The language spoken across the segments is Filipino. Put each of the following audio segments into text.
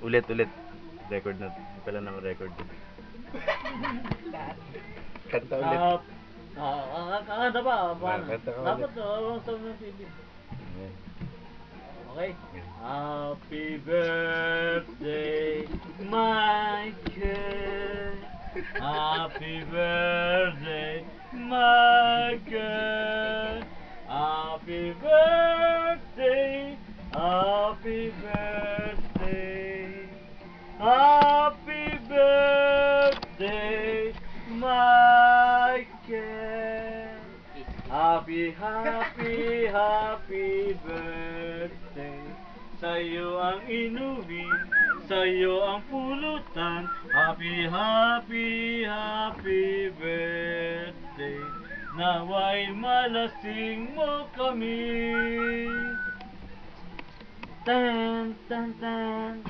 Ulit. Record na. Hindi pala naka-record. Kanta ulit. Kakanta ba? Paano? Kanta ka Dapat ulit. walang sound ng TV. Ayan. Okay. Happy birthday, Michael. Happy birthday, Michael. Happy birthday. Happy birthday. Happy birthday, Michael. Happy birthday. Sa'yo ang inumin, sa'yo ang pulutan. Happy birthday. Nawa'y malasing mo kami. Tan tan tan.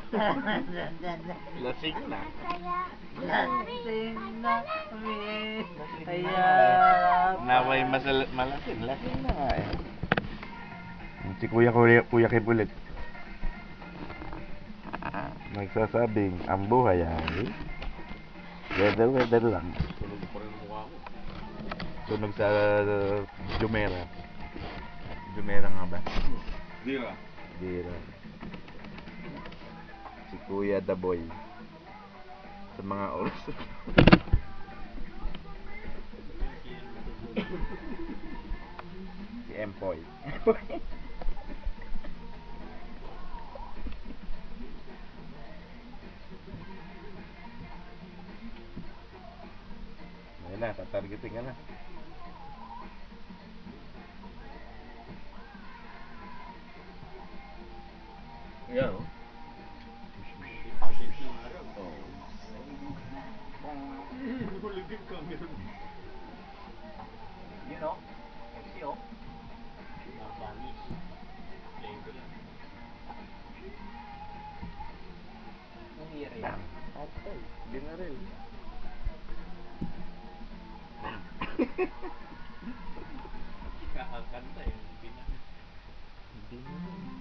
Lasing na. Lasing na kami. Kaya Naway malasing. Lasing na nga eh. Si Kuya Kim ulit. Nagsasabing, ang buhay ay weather lang. Sunog pa rin mukha ko. Tunog sa Jumeirah. Jumeirah nga ba? Dira. Dira. Si Kuya The Boy. Sa mga oras. Si Empoy. Ayun na, tatargeting ka na. Ayan o. Hulig yung camera. Yun o. Kasi o. Nabanis. Playing ko lang. Nangyari yan. Atay, binaril. Kakakanta eh. Binaril.